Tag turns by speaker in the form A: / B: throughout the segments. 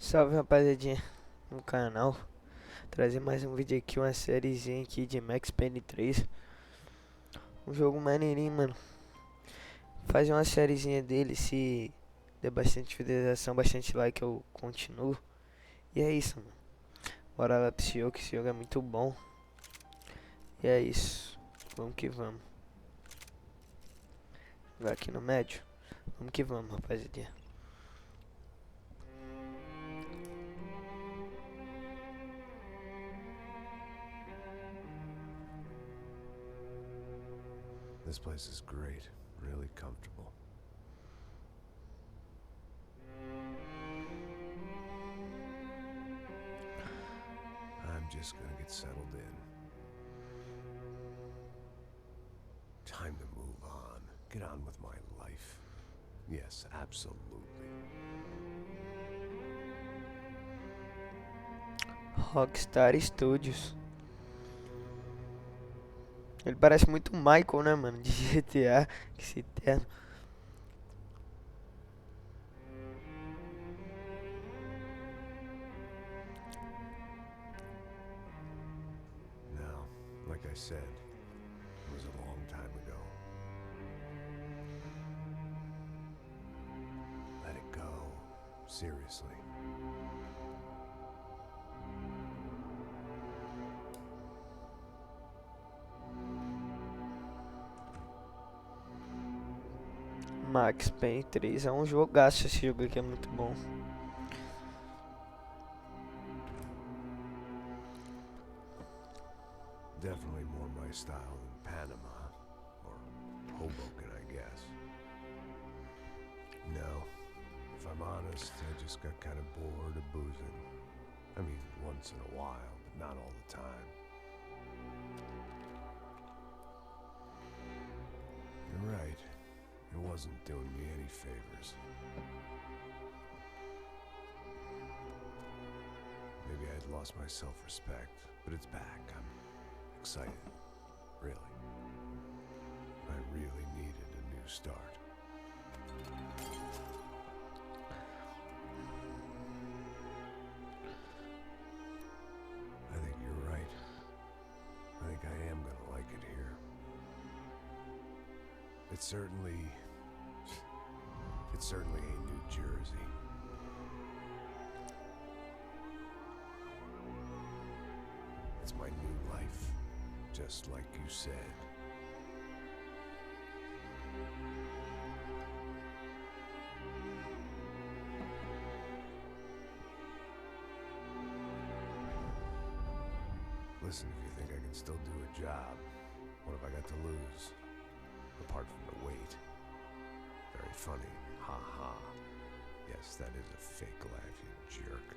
A: Salve rapaziadinha no canal, trazer mais um vídeo aqui, uma sériezinha aqui de Payne 3. Um jogo maneirinho, mano. Fazer uma sériezinha dele, se der bastante visualização, bastante like, eu continuo. E é isso, mano. Bora lá pra esse jogo, que esse jogo é muito bom. E é isso, vamos que vamos. Jogar aqui no médio, vamos que vamos, rapaziadinha.
B: This place is great, really comfortable. I'm just gonna get settled in. Time to move on. Get on with my life. Yes, absolutely.
A: Rockstar Studios. Ele parece muito Michael, né, mano? De GTA, que esse terno.
B: Now, like I said, it was a long time ago. Let it go. Seriously.
A: Payne 3 é um jogaço, esse jogo aqui é muito bom.
B: Definitely more my style than Panama. Or Hoboken, I guess. No. If I'm honest, I just got kind of bored of boozing. I mean, once in a while, but not all the time. You're right. It wasn't doing me any favors. Maybe I had lost my self-respect, but it's back. I'm excited. Really. I really needed a new start. I think you're right. I think I am gonna like it here. It's certainly ain't New Jersey. It's my new life, just like you said. Listen, if you think I can still do a job, what have I got to lose? Apart from the weight. Very funny. Ha ha. Yes, that is a fake laugh, you jerk.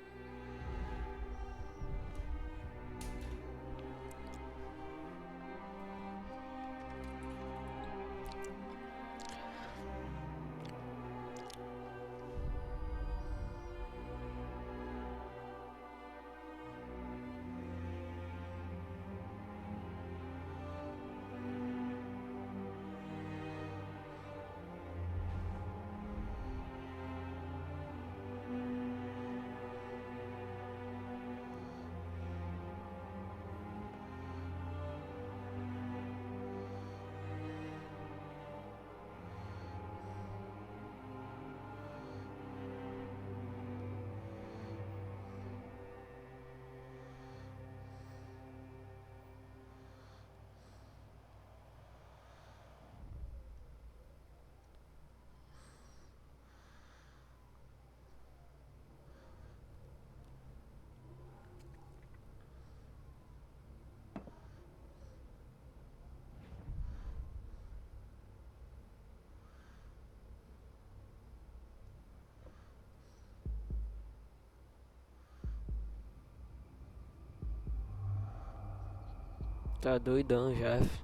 A: Tá doidão já, fi.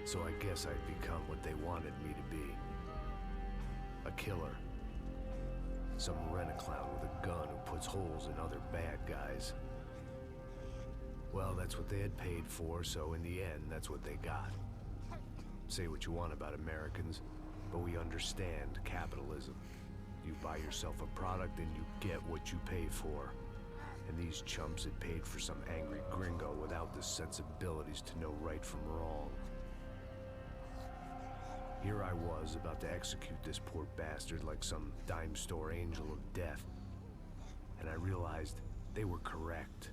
B: So I guess I'd become what they wanted me to be. A killer. Some rent-a-clown with a gun who puts holes in other bad guys. Well, that's what they had paid for, so in the end, that's what they got. Say what you want about Americans, but we understand capitalism. You buy yourself a product and you get what you pay for. And these chumps had paid for some angry gringo without the sensibilities to know right from wrong. Here I was, about to execute this poor bastard like some dime store angel of death. And I realized they were correct.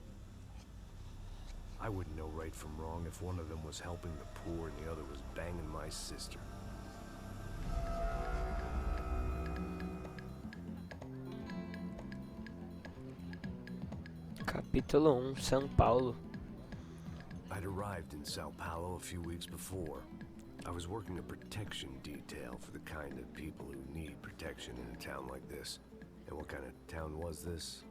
B: I wouldn't know right from wrong if one of them was helping the poor and the other was banging my sister.
A: Capítulo 1, São Paulo.
B: I'd arrived in Sao Paulo a few weeks before. I was working a protection detail for the kind of people who need protection in a town like this. And what kind of town was this?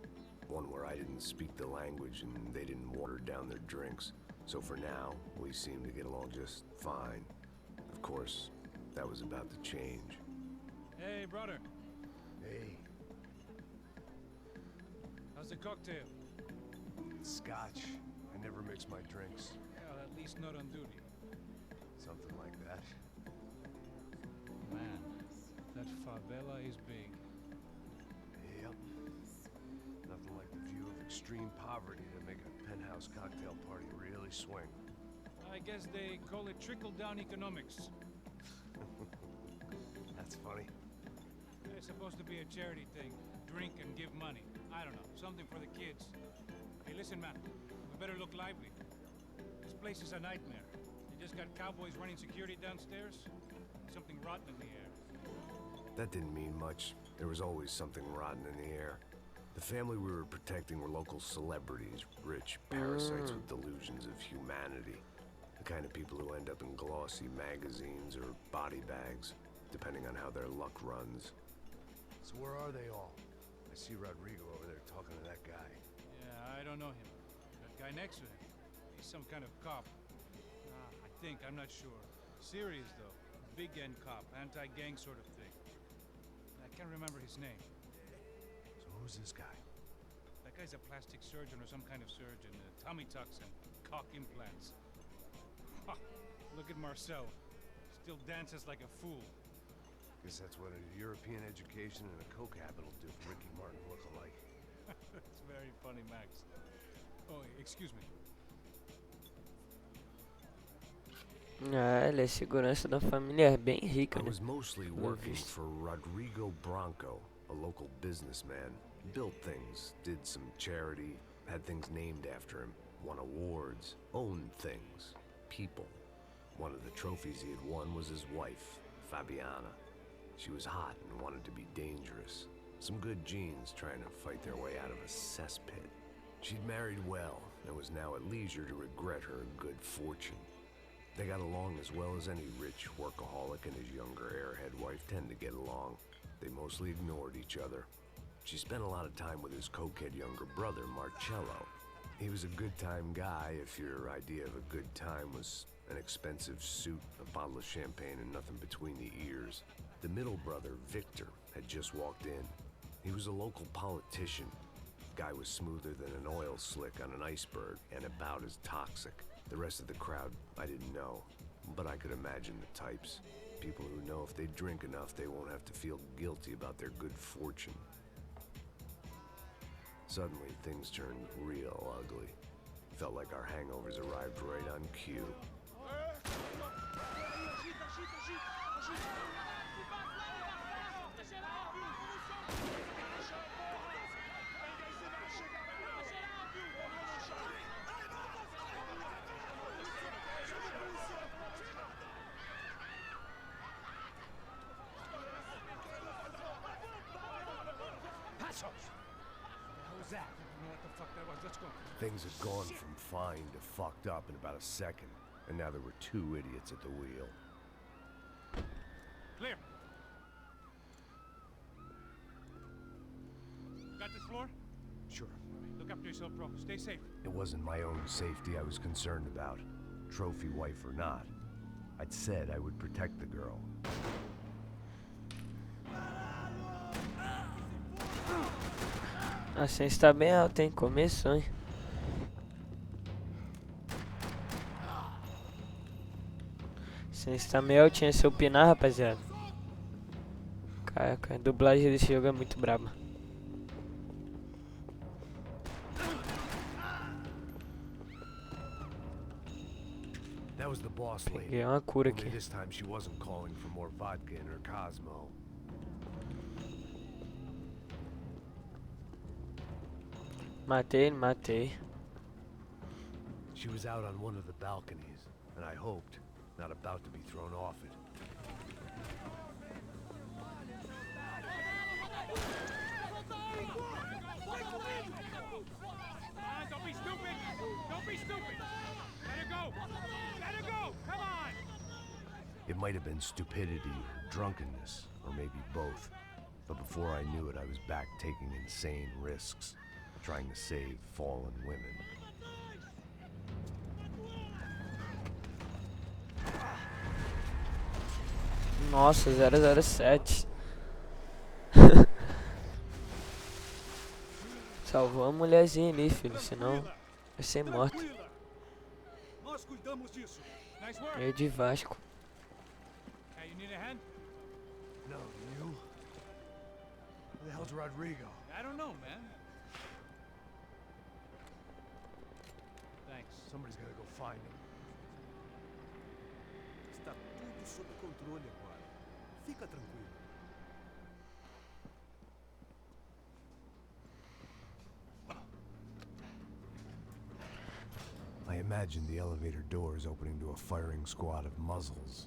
B: One where I didn't speak the language and they didn't water down their drinks. So for now, we seemed to get along just fine. Of course, that was about to change.
C: Hey, brother.
B: Hey.
C: How's the cocktail?
B: Scotch. I never mix my drinks.
C: Well, at least not on duty.
B: Something like that.
C: Man, that favela is big.
B: Yep. Nothing like the view of extreme poverty to make a penthouse cocktail party really swing.
C: I guess they call it trickle-down economics.
B: That's funny.
C: It's supposed to be a charity thing. Drink and give money. I don't know, something for the kids. Hey, listen, man. We better look lively. This place is a nightmare. They just got cowboys running security downstairs. Something rotten in the air.
B: That didn't mean much. There was always something rotten in the air. The family we were protecting were local celebrities, rich parasites with delusions of humanity. The kind of people who end up in glossy magazines or body bags, depending on how their luck runs. So where are they all? I see Rodrigo over there talking to that guy.
C: Yeah, I don't know him. That guy next to him. He's some kind of cop. I think, I'm not sure. Serious, though. Big end cop, anti-gang sort of thing. I can't remember his name.
B: So who's this guy?
C: That guy's a plastic surgeon or some kind of surgeon. Tummy tucks and cock implants. Ha! Look at Marcel. Still dances like a fool.
B: Guess that's what a European education and a coke habit will do for Ricky Martin look-alike.
C: That's very funny, Max. Oh, excuse me.
A: Ah, ele é segurança da família bem rica,
B: I
A: né?
B: was mostly working for Rodrigo Branco, a local businessman. Built things, did some charity, had things named after him, won awards, owned things, people. One of the trophies he had won was his wife, Fabiana. She was hot and wanted to be dangerous. Some good genes trying to fight their way out of a cesspit. She'd married well and was now at leisure to regret her good fortune. They got along as well as any rich workaholic and his younger airhead wife tend to get along. They mostly ignored each other. She spent a lot of time with his cokehead younger brother, Marcello. He was a good-time guy if your idea of a good time was an expensive suit, a bottle of champagne, and nothing between the ears. The middle brother, Victor, had just walked in. He was a local politician. Guy was smoother than an oil slick on an iceberg and about as toxic. The rest of the crowd, I didn't know, but I could imagine the types. People who know if they drink enough, they won't have to feel guilty about their good fortune. Suddenly, things turned real ugly. Felt like our hangovers arrived right on cue. Things had gone from fine to fucked up in about a second, and now there were two idiots at the wheel.
C: Clear. Got this floor?
B: Sure.
C: Look after yourself, bro. Stay safe.
B: It wasn't my own safety I was concerned about, trophy wife or not. I'd said I would protect the girl.
A: A ciência está bem alta, hein? Começou, hein? Ciência tá meio altinha se eu pinar, rapaziada. Caraca, a dublagem desse jogo é muito braba.
B: That was the boss lady.
A: Peguei uma cura
B: Only
A: aqui.
B: this time she wasn't calling for more vodka in her Cosmo.
A: Matei ele, matei.
B: She was out on one of the balconies, and I hoped, not about to be thrown off it.
C: Don't be stupid! Don't be stupid! Let her go! Let her go! Come on!
B: It might have been stupidity or drunkenness, or maybe both. But before I knew it, I was back taking insane risks, trying to save fallen women.
A: Nossa, 007. Salvou a mulherzinha ali, filho, senão vai ser morto.
C: Nós cuidamos disso. Nice work.
A: Eu de Vasco.
C: Hey, you need a hand?
B: No, you? Who the hell's Rodrigo?
C: I don't know, man. Thanks.
B: Somebody's gotta go find him.
D: Está tudo sob controle agora. Fica tranquilo.
B: I imagined the elevator doors opening to a firing squad of muzzles.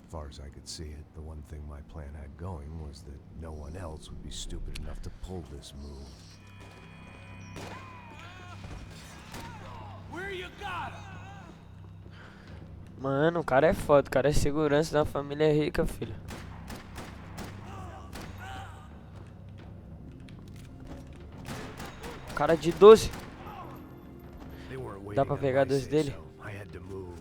B: As far as I could see it, the one thing my plan had going was that no one else would be stupid enough to pull this move.
C: Where you got him?
A: Mano, o cara é foda, o cara é segurança da família rica, filho. Cara de 12.
B: They weren't
A: Dá
B: waiting
A: pra
B: on
A: pegar
B: my
A: dois dele?
B: say-so. I had to move.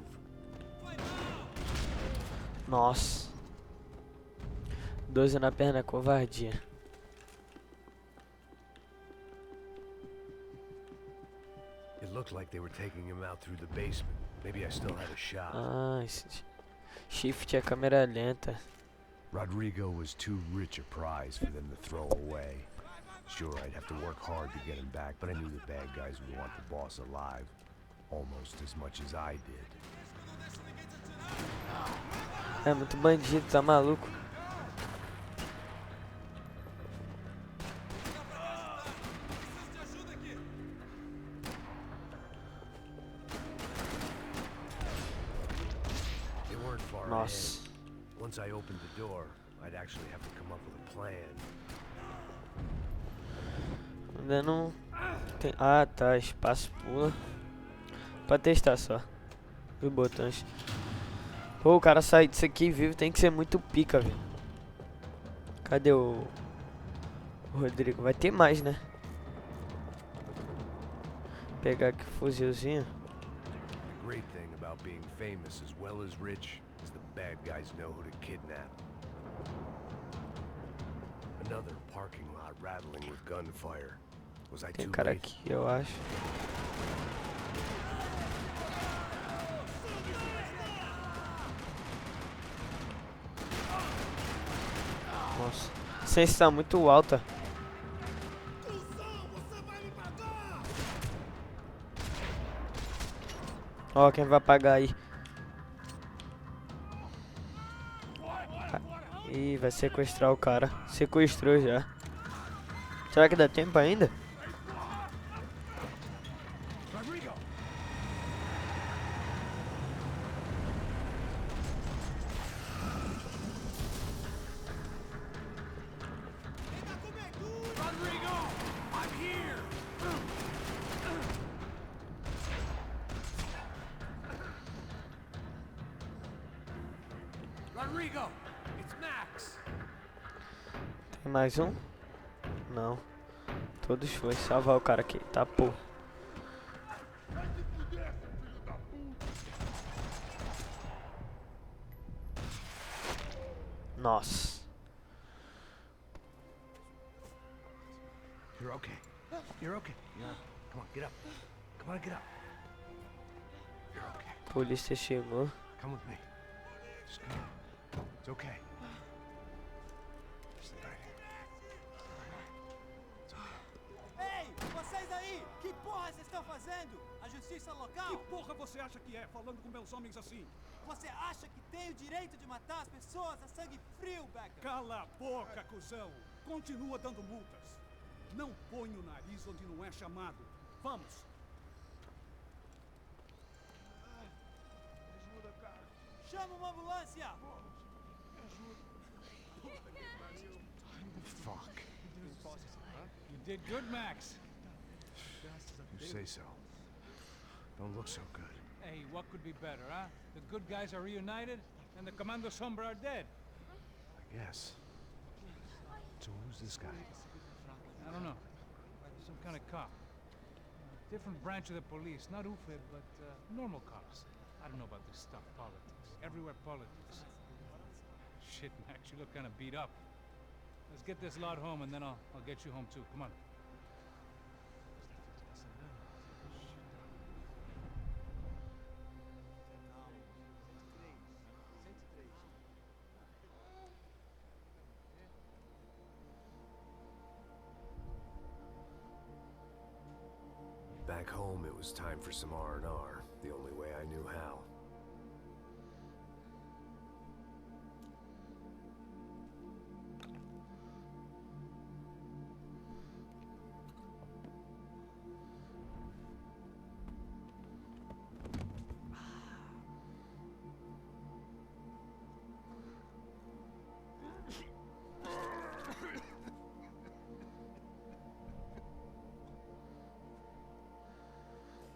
A: Nossa. 12 na perna, covardia.
B: It looked like they were taking him out through the basement. Maybe I still had a shot.
A: Ah, esse shift é câmera lenta.
B: Rodrigo was too rich a prize for them to throw away. Sure, I'd have to work hard to get him back, but I knew the bad guys would want the boss alive. Almost as much as I did.
A: É muito bandido, tá maluco?
B: They weren't far
A: Nossa.
B: ahead. Once I opened the door, I'd actually have to come up with a plan.
A: Ainda não tem... Ah, tá. Espaço pula. Pra testar só. Os botões. Pô, o cara sair disso aqui vivo tem que ser muito pica, velho. Cadê o Rodrigo? Vai ter mais, né? Pegar aqui o fuzilzinho.
B: The great thing about being famous as well as rich is the bad guys know who to kidnap. Another parking lot rattling with gunfire. Was I
A: Tem
B: too
A: cara
B: late?
A: aqui, eu acho. Nossa, a ciência tá muito alta. Ó, quem vai pagar aí? Ih, vai sequestrar o cara. Sequestrou já. Será que dá tempo ainda?
B: Rodrigo!
C: Rodrigo! I'm here! Rodrigo! It's Max!
A: Tem mais um? Não. Todos foi. Salvar o cara aqui. Tá, pô. Nossa.
B: You're okay. You're okay. Come on, get up. Come on, get up. You're okay.
A: A polícia chegou.
B: Come with me. Just come on. It's okay. Just right here. It's okay.
D: Ei, vocês aí! Que porra vocês estão fazendo? A justiça local?
C: Que porra você acha que é, falando com meus homens assim?
D: Você acha que tem o direito de matar as pessoas a sangue frio, Becker?
C: Cala a boca, cuzão! Continua dando multas. Não põe o nariz onde não é chamado. Vamos!
B: Ajuda, cara.
D: Chama uma ambulância!
B: Fuck.
C: You did good, Max.
B: You say so. Don't look so good.
C: Hey, what could be better, huh? The good guys are reunited, and the Commando Sombra are dead.
B: I guess. So who's this guy?
C: I don't know. Some kind of cop. Different branch of the police. Not UFED, but normal cops. I don't know about this stuff, politics. Everywhere politics. Shit, Max, you look kind of beat up. Let's get this lot home, and then I'll get you home, too. Come on.
B: Back home, it was time for some R&R, the only way I knew how.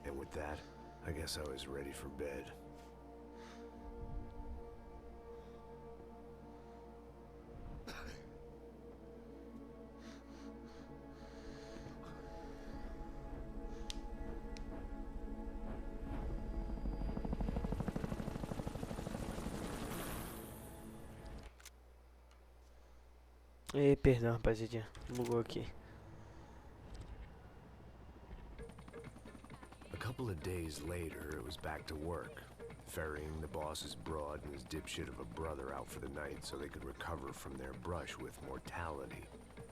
B: And with that, I guess I was ready for bed.
A: Ei, perdão, rapaziadinha. Bugou aqui.
B: A couple of days later, it was back to work, ferrying the boss's broad and his dipshit of a brother out for the night so they could recover from their brush with mortality.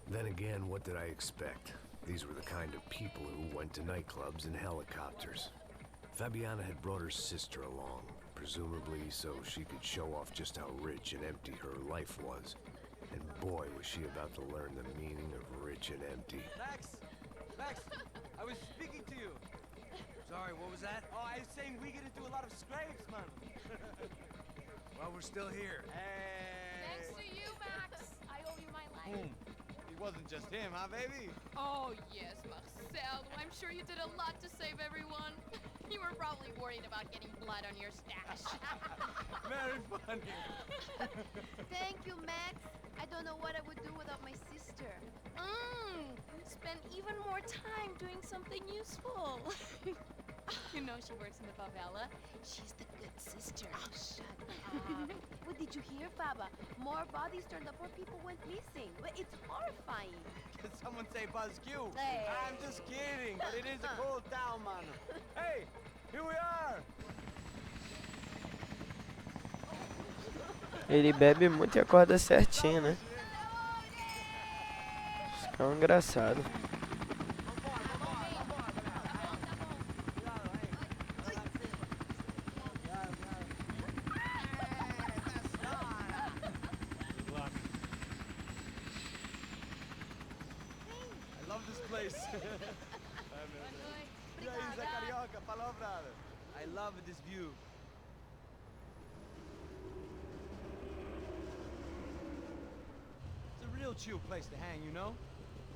B: Then again, what did I expect? These were the kind of people who went to nightclubs in helicopters. Fabiana had brought her sister along, presumably so she could show off just how rich and empty her life was. And boy, was she about to learn the meaning of rich and empty.
E: Max! Max! I was speaking to you!
F: Sorry, what was that?
E: Oh, I was saying we get into a lot of scrapes, man.
F: Well, we're still here.
E: Hey!
G: Thanks to you, Max. I owe you my life.
E: Boom. It wasn't just him, huh, baby?
G: Oh, yes, Marcel. I'm sure you did a lot to save everyone. You were probably worried about getting blood on your stash.
E: Very funny.
H: Thank you, Max. I don't know what I would do without my sister.
G: Spend even more time doing something useful. You know she works in the favela. She's the good sister.
H: Oh, shut up. What did you hear, Baba? More bodies turned up where people went missing. But it's horrifying.
E: Did someone say Buzz Q?
H: Hey.
E: I'm just kidding, but it is a cool town, man. Hey, here we are.
A: Ele bebe muito e acorda certinho, né? Isso é um engraçado.
E: I love this place. E aí, Zé Carioca, falou, brother. I love this view. It's a real chill place to hang, you know?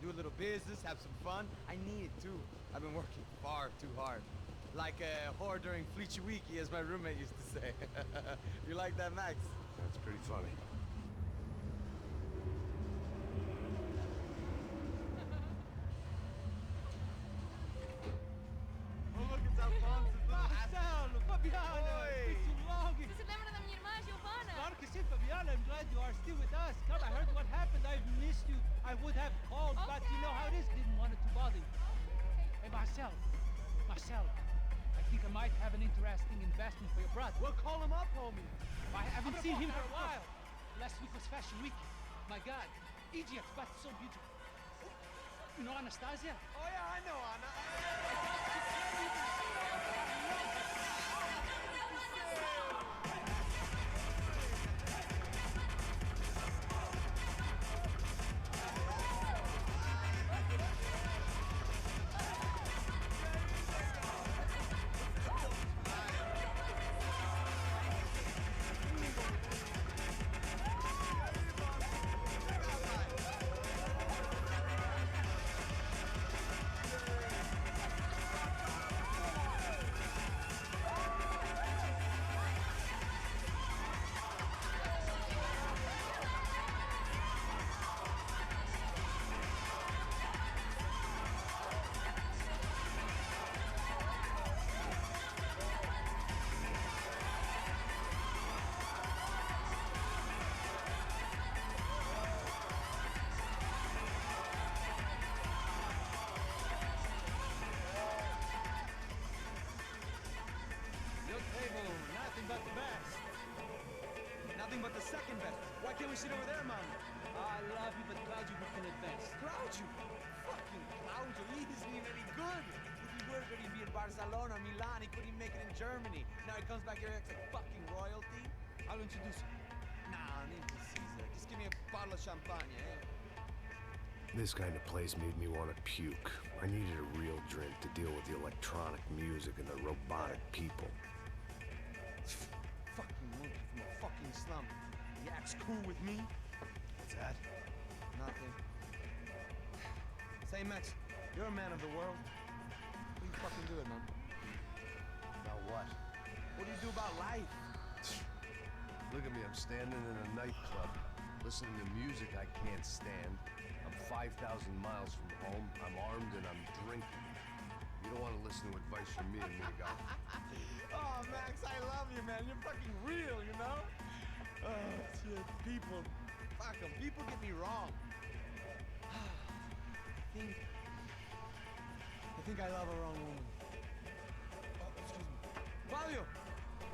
E: Do a little business, have some fun. I need it too. I've been working far too hard. Like a whore during Fleechy-Weeky, as my roommate used to say. You like that, Max?
B: That's pretty funny.
E: Oh, look, it's Alfonso's little
D: Marcelo, Fabiana,
E: Oi.
D: it's too long.
G: Você se lembra da minha irmã, Giovanna?
D: Claro que sim, Fabiana. I'm glad you are still with us. Come, I heard what happened. I've missed you. I would have called, but you know how it is. Didn't want it to bother you. Hey, Marcel. Marcel, I think I might have an interesting investment for your brother.
E: Well, call him up, homie.
D: I haven't seen him for a while. Last week was Fashion Week. My God, Egypt, but so beautiful. You know Anastasia?
E: Oh, yeah, I know, Anna. Nothing but the second best. Why can't we sit over there, Mama?
D: I love you, but Claudio can advance.
E: Claudio? Fucking Claudio, he isn't even any good. If he were good, he'd be in Barcelona, Milan, he couldn't make it in Germany. Now he comes back here, acts like fucking royalty.
D: I'll introduce you.
E: Nah, name is Caesar. Just give me a bottle of champagne, eh?
B: This kind of place made me want to puke. I needed a real drink to deal with the electronic music and the robotic people.
E: Fucking monkey from a fucking slum. He acts cool with me.
B: What's that?
E: Nothing. Say, Max, you're a man of the world. What do you fucking do, man?
B: About what?
E: What do you do about life?
B: Look at me, I'm standing in a nightclub, listening to music I can't stand. I'm 5,000 miles from home, I'm armed and I'm drinking. You don't want to listen to advice from me, amigo.
E: Oh, Max, I love you, man. You're fucking real, you know? Oh, shit. People. Fuck 'em. People get me wrong. I think I love a wrong woman. Oh, excuse me. Fabio!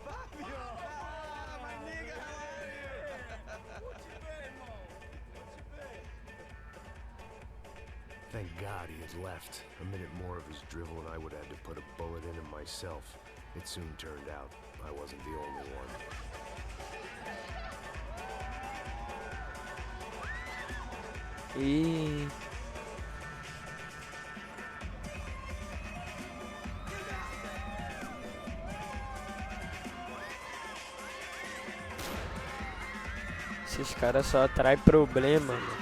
E: Fabio! Ah, my nigga, how are you? What you been, Mo? What you been?
B: Thank God he had left. A minute more of his drivel and I would have had to put a bullet in him myself. It soon turned out I wasn't the only one.
A: E esses caras só atraem problema, mano.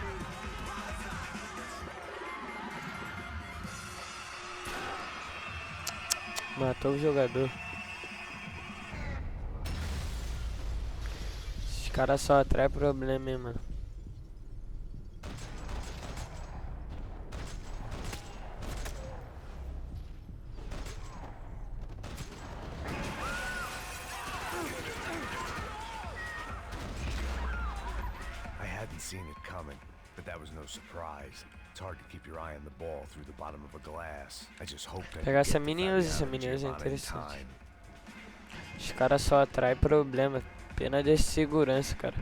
A: Matou o jogador. Esses caras só atraem problema, hein, mano.
B: I hadn't seen it coming, but that was no surprise. It's hard to keep your eye on the ball through the bottom of a glass. I just hoped I
A: Pegar
B: could
A: essa
B: get
A: mini
B: the
A: use, essa
B: Fabiano
A: mini use é
B: Giovanni in
A: interessante.
B: time.
A: Os caras só atraem problema. Pena de segurança, cara.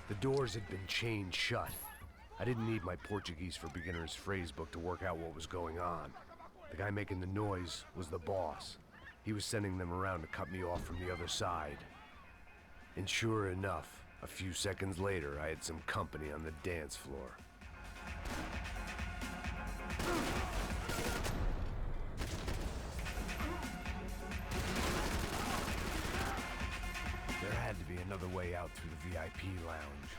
B: The doors had been chained shut. I didn't need my Portuguese for Beginners phrase book to work out what was going on. The guy making the noise was the boss. He was sending them around to cut me off from the other side. And sure enough, a few seconds later, I had some company on the dance floor. There had to be another way out through the VIP lounge.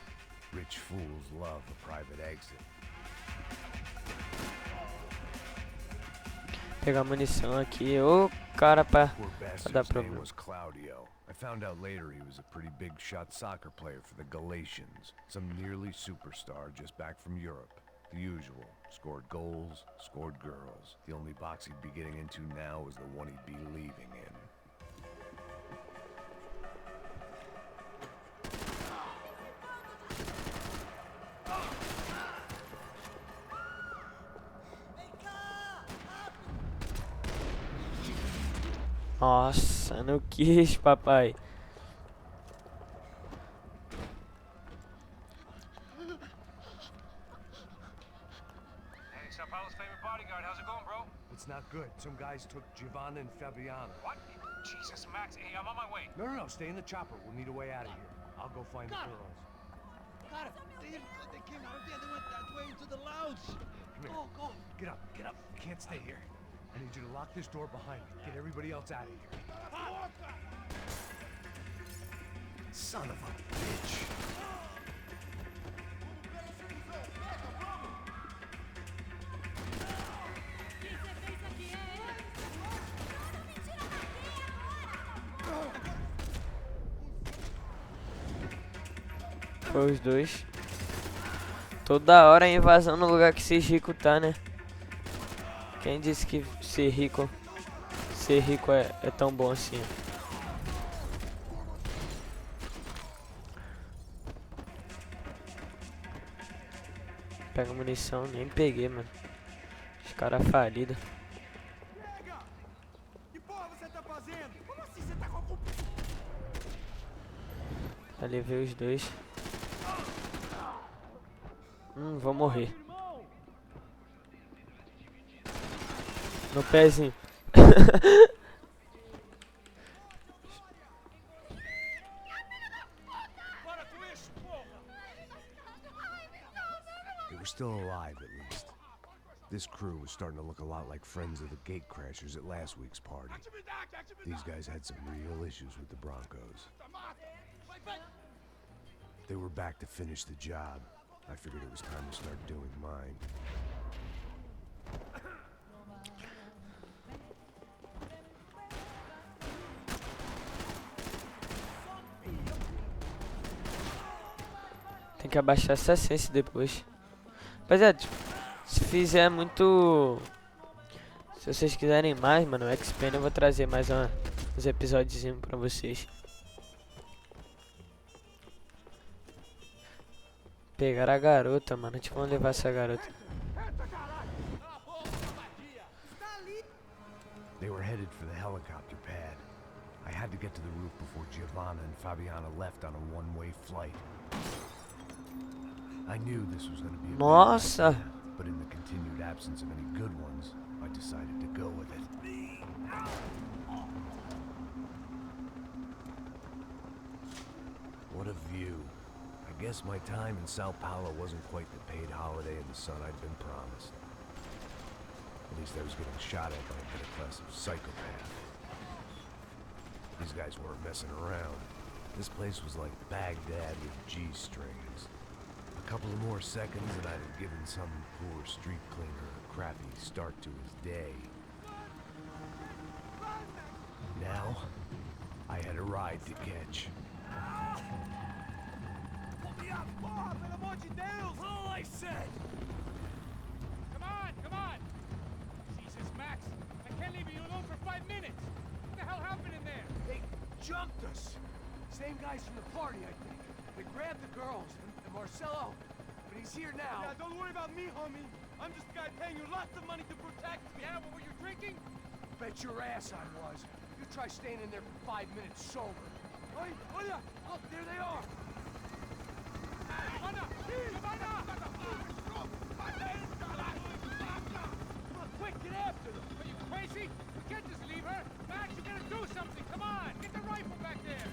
B: Rich fools love a private exit.
A: Pegar munição aqui. Ô, cara, pra
B: Poor
A: dar
B: bastard's name
A: problema.
B: was Claudio. I found out later he was a pretty big shot soccer player for the Galatians. Some nearly superstar just back from Europe. The usual. Scored goals, scored girls. The only box he'd be getting into now was the one he'd be leaving in.
A: Nossa, não quis, papai.
F: Hey, Sao Paulo's favorite bodyguard. How's it going, bro?
B: It's not good. Some guys took Giovanna and Fabiana.
F: What? Jesus, Max. Hey, I'm on my way.
B: No, stay in the chopper. We'll need a way out of here. I'll go find the girls.
D: Got it. They came out of there. They went that way into the lounge.
B: Come here.
D: Go.
B: Get up. You can't stay here. I need you to lock this door behind me. Get everybody else out of here. Son of a bitch.
A: Foi os dois. Toda hora a invasão no lugar que esses ricos tá, né? Quem disse que ser rico é tão bom assim? Pega munição, nem peguei, mano. Os caras falidos.
E: Que porra você tá fazendo? Como assim você tá com a
A: Ali veio os dois. Vou morrer. No pezinho.
B: They were still alive, at least. This crew was starting to look a lot like friends of the gatecrashers at last week's party. These guys had some real issues with the Broncos. They were back to finish the job. I figured it was time to start doing mine.
A: Tem que abaixar essa essência depois. Rapaziada, se fizer muito... Se vocês quiserem mais, mano, o X-Pen eu vou trazer mais uns episódios pra vocês. Pegaram a garota, mano. Tipo, vamos levar essa garota.
B: They were headed for the helicopter pad. I had to get to the roof before Giovanna and Fabiana left on a one-way flight. I knew this was going to be a
A: Nossa!
B: big idea, but in the continued absence of any good ones, I decided to go with it. What a view. I guess my time in Sao Paulo wasn't quite the paid holiday in the sun I'd been promised. At least I was getting shot at by a middle-class psychopath. These guys weren't messing around. This place was like Baghdad with G-strings. A couple of more seconds and I'd have given some poor street cleaner a crappy start to his day. Now, I had a ride to catch.
E: All I said!
C: Come on! Jesus, Max, I can't leave you alone for 5 minutes. What the hell happened in there?
E: They jumped us. Same guys from the party, I think. They grabbed the girls and Marcelo, but he's here now. Yeah, don't worry about me, homie. I'm just a guy paying you lots of money to protect me.
C: Yeah, what were you drinking?
E: Bet your ass I was. You try staying in there for 5 minutes sober. Hey, Oya, look, there they are.
C: Giovanna!
E: Come on, quick, get after them.
C: Are you crazy? We can't just leave her. Max, you gotta do something. Come on, get the rifle back there.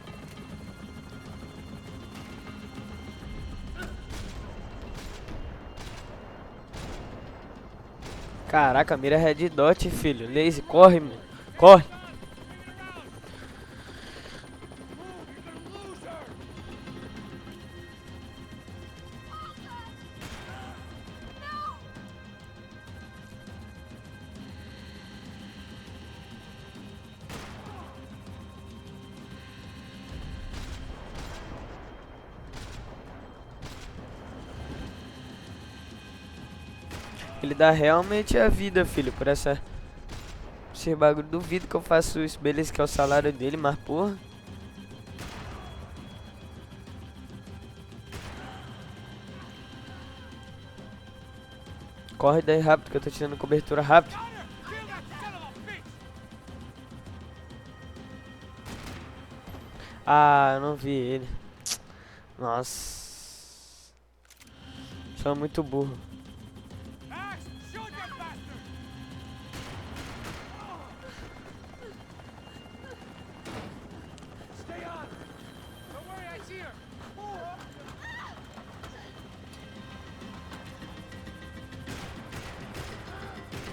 A: Caraca, mira red dot, filho. Lazy, corre, mano. Corre. Ele dá realmente a vida, filho, por esse bagulho. Duvido que eu faço isso. Beleza que é o salário dele, mas porra. Corre daí rápido que eu tô tirando cobertura rápido. Ah, eu não vi ele. Nossa. Sou muito burro.
C: Axe, shoot, you bastard! Stay on! Don't worry, I see her!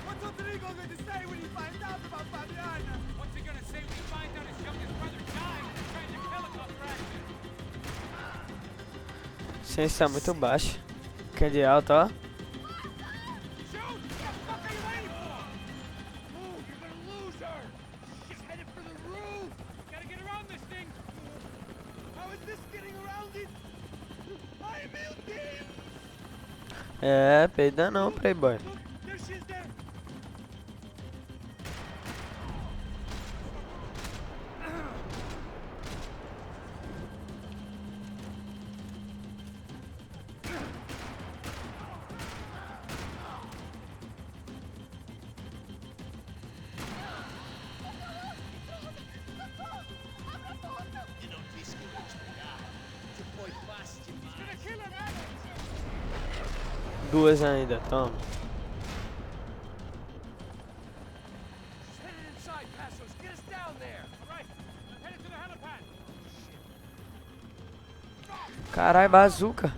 E: What's Rodrigo going to say when he finds out about Fabiana?
C: What's he gonna say when he finds out his youngest brother died trying to helicopter action?
A: Ciência tá muito baixa. Quer de alto, ó.
C: Shoot! What the fuck are you waiting for? Move, you're gonna lose her! She's headed for the roof! Gotta get around this thing!
E: How is this getting around it? I'm built in!
A: É, peida não, playboy.
E: Look, there she is there!
A: Duas ainda, toma.
E: She's headed inside, Passos. Get us down there!
C: Alright, headed to the helipad!
A: Caralho, bazuca.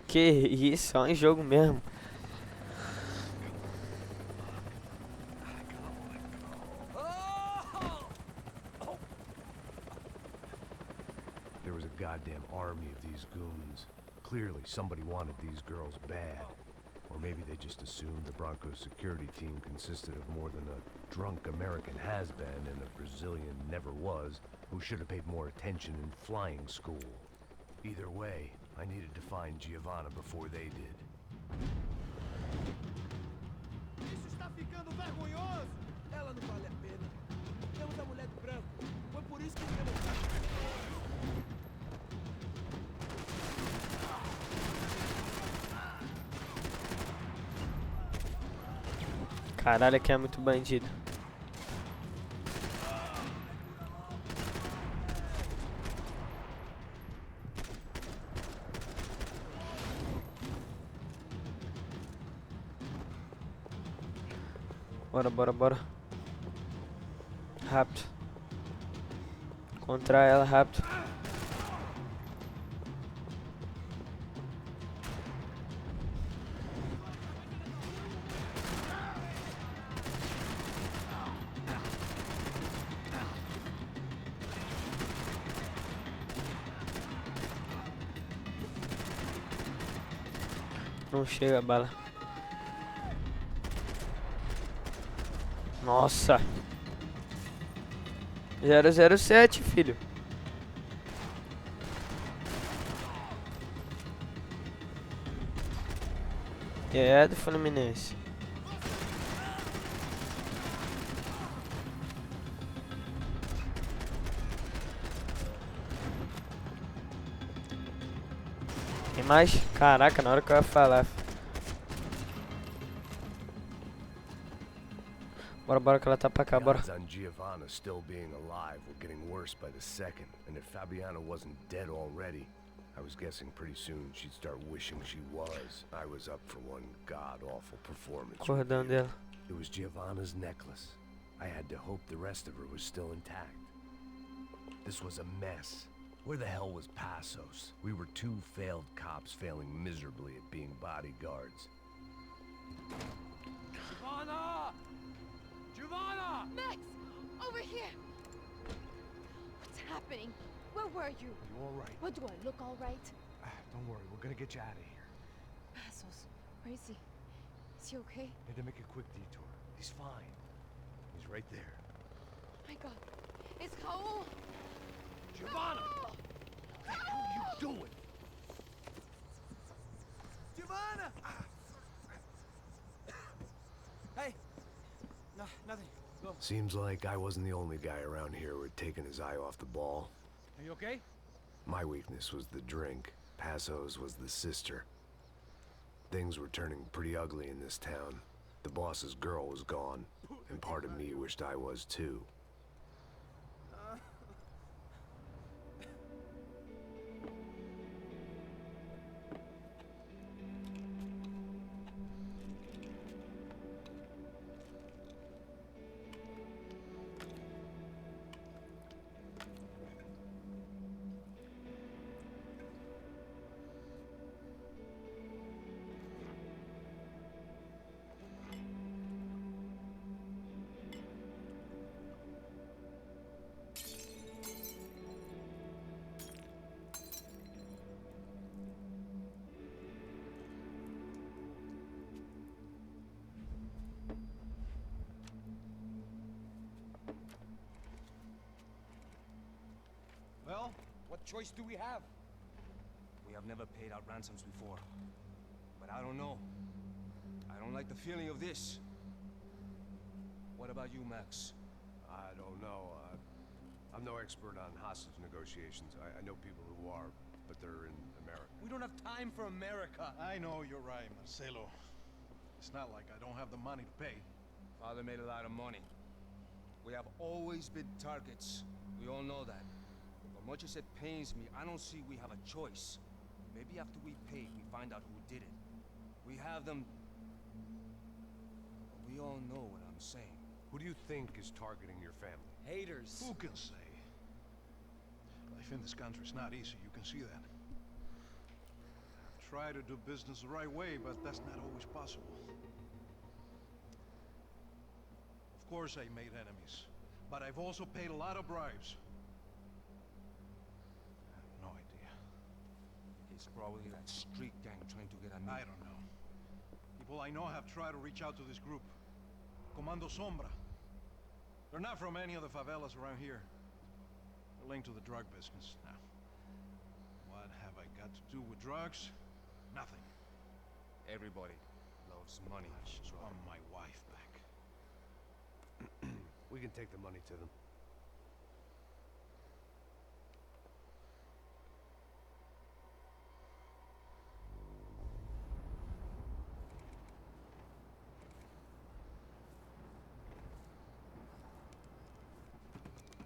A: Que isso, só em jogo mesmo.
B: There was a goddamn army of these goons. Clearly, somebody wanted these girls bad. Or maybe they just assumed the Broncos security team consisted of more than a drunk American has-been and a Brazilian never-was who should have paid more attention in flying school. Either way, I needed to find Giovanna before they did.
E: Isso está ficando vergonhoso! Ela não vale a pena. Temos a mulher do branco. Foi por isso que temos...
A: Caralho, aqui é muito bandido. Bora, bora, bora. Rápido. Encontrar ela rápido. Não chega a bala. Nossa. 007, filho. É do Fluminense. Tem mais? Caraca, na hora que eu ia falar. Bora, bora que ela tá pra cá, bora.
B: The odds on Giovanna still being alive were getting worse by the second, and if Fabiana wasn't dead already, I was guessing pretty soon she'd start wishing she was. I was up for one god-awful performance.
A: Cordão dela.
B: It was Giovanna's necklace. I had to hope the rest of her was still intact. This was a mess. Where the hell was Passos? We were two failed cops failing miserably at being bodyguards.
E: Giovanna! Giovanna!
H: Max! Over here! What's happening? Where were you?
B: You all right?
H: What, do I look all right?
B: Don't worry, we're gonna get you out of here.
H: Passos, where is he? Is he okay?
B: Had to make a quick detour. He's fine. He's right there.
H: My God. It's Raul!
B: Giovanna!
H: Raul!
B: What are you doing? Seems like I wasn't the only guy around here who had taken his eye off the ball.
C: Are you okay?
B: My weakness was the drink. Passo's was the sister. Things were turning pretty ugly in this town. The boss's girl was gone, and part of me wished I was too.
E: Well, what choice do we have?
I: We have never paid out ransoms before. But I don't know. I don't like the feeling of this. What about you, Max?
B: I don't know. I'm no expert on hostage negotiations. I know people who are, but they're in America.
E: We don't have time for America.
J: I know you're right, Marcelo. It's not like I don't have the money to pay.
I: Father made a lot of money. We have always been targets. We all know that. But much as it pains me, I don't see we have a choice. Maybe after we pay, we find out who did it. We have them... We all know what I'm saying.
B: Who do you think is targeting your family?
E: Haters.
J: Who can say? Life in this country is not easy, you can see that. I've tried to do business the right way, but that's not always possible. Of course I made enemies, but I've also paid a lot of bribes. I have no idea.
I: It's probably that street gang trying to get at me.
J: I don't know. People I know have tried to reach out to this group. Comando Sombra. They're not from any of the favelas around here. They're linked to the drug business. Now, what have I got to do with drugs? Nothing.
I: Everybody loves money.
J: I just want my wife back.
B: We can take the money to them.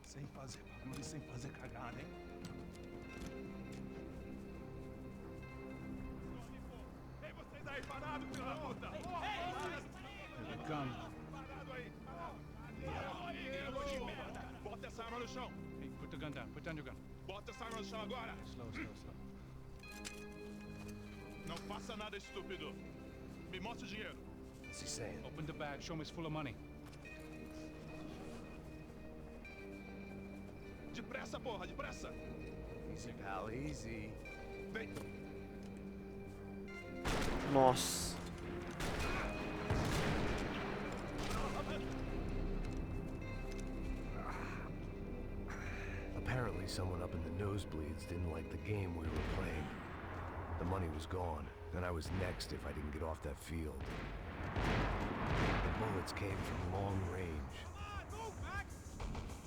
J: Sem fazer barulho, sem fazer cagada, hein?
F: Ei, vocês aí parados, filho da puta!
C: Here they come.
F: Parado aí! Bota essa arma no chão!
C: Hey, put the gun down. Put down your gun.
F: Bota essa arma no chão agora!
C: Slow, slow, slow.
F: Não faça nada, estúpido! Me mostre o dinheiro!
B: What's he saying?
C: Open the bag. Show me it's full of money.
F: Depressa, porra, depressa!
B: Easy, pal, easy.
F: Vem!
A: Nossa.
B: Apparently someone up in the nosebleeds didn't like the game we were playing. The money was gone, and I was next if I didn't get off that field. The bullets came from long range.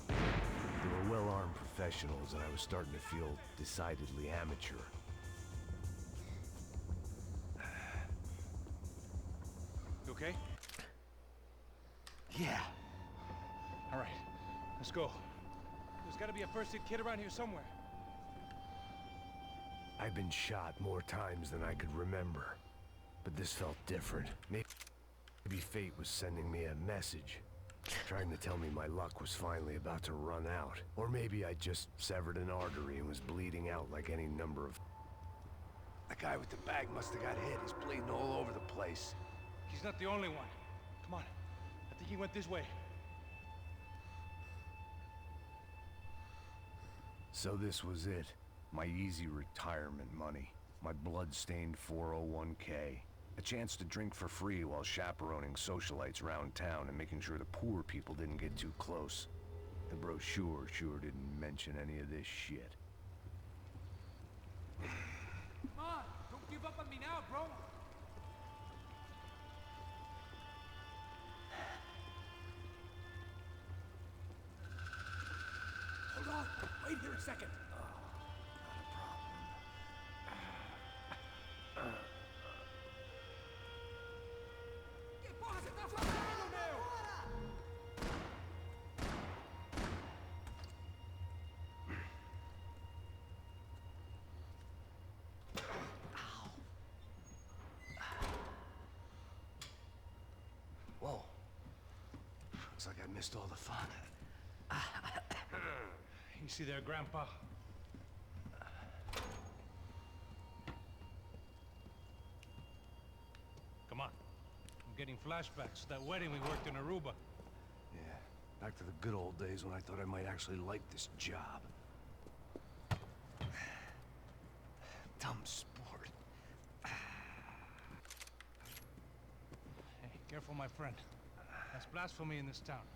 B: They were well-armed professionals, and I was starting to feel decidedly amateur.
C: You okay?
J: Yeah.
C: All right. Let's go. There's got to be a first aid kit around here somewhere.
B: I've been shot more times than I could remember, but this felt different. Maybe fate was sending me a message, trying to tell me my luck was finally about to run out. Or maybe I just severed an artery and was bleeding out like any number of... The guy with the bag must have got hit. He's bleeding all over the place.
C: He's not the only one. Come on. I think he went this way.
B: So this was it. My easy retirement money. My blood-stained 401k. A chance to drink for free while chaperoning socialites around town and making sure the poor people didn't get too close. The brochure sure didn't mention any of this shit.
D: Come on, don't give up on me now, bro. second. Que porra você tá fazendo, meu?
I: Whoa. Looks like I missed all the fun.
C: Easy there, Grandpa. Come on. I'm getting flashbacks to that wedding we worked in Aruba.
I: Yeah, back to the good old days when I thought I might actually like this job. Dumb sport.
C: Hey, careful, my friend. That's blasphemy in this town.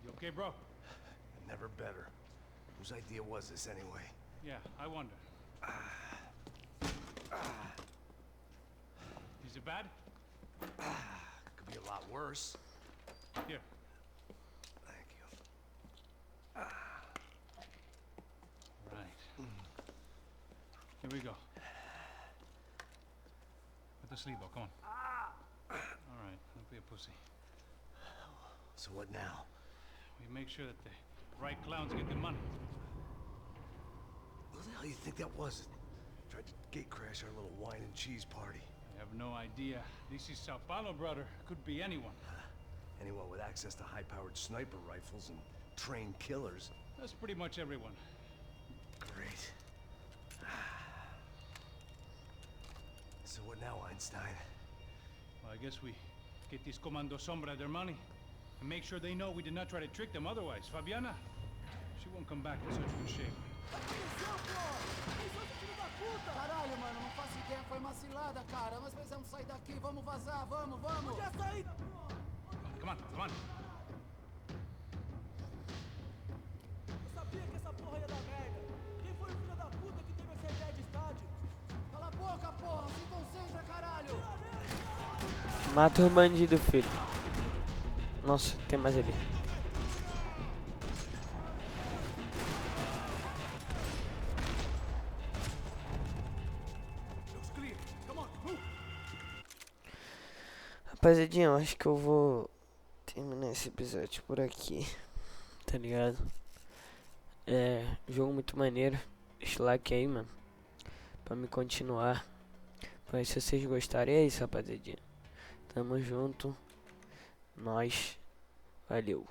C: You okay, bro?
I: Never better. Whose idea was this anyway?
C: Yeah, I wonder. Is it bad?
I: Could be a lot worse.
C: Here.
I: Thank you.
C: Right. Here we go. Put the sleeve on, come on. All right, don't be a pussy.
I: So what now?
C: We make sure that the right clowns get the money.
I: What the hell do you think that was? Tried to gate crash our little wine and cheese party.
C: I have no idea. This is Sao Paulo, brother. Could be anyone.
I: Anyone with access to high-powered sniper rifles and trained killers.
C: That's pretty much everyone.
I: Great. So what now, Einstein?
C: Well, I guess we get these Comando Sombra their money. And make sure they know we did not try to trick them otherwise. Fabiana, she won't come back in such good shape.
D: Caralho, mano, não faço ideia, foi uma cilada, cara. Nós precisamos sair daqui, vamos vazar, vamos, vamos! Onde é a saída, pô?
C: Come on, come on.
D: Eu sabia que essa porra ia dar merda. Quem foi o filho da puta que teve essa ideia de estádio? Cala a boca, porra, se concentra, caralho!
A: Mata o bandido, filho. Nossa, tem mais ali. Rapaziadinha, eu acho que eu vou terminar esse episódio por aqui, tá ligado? Jogo muito maneiro. Deixa o like aí, mano, pra me continuar. Mas se vocês gostarem, é isso, rapaziadinha. Tamo junto. Nós. Valeu.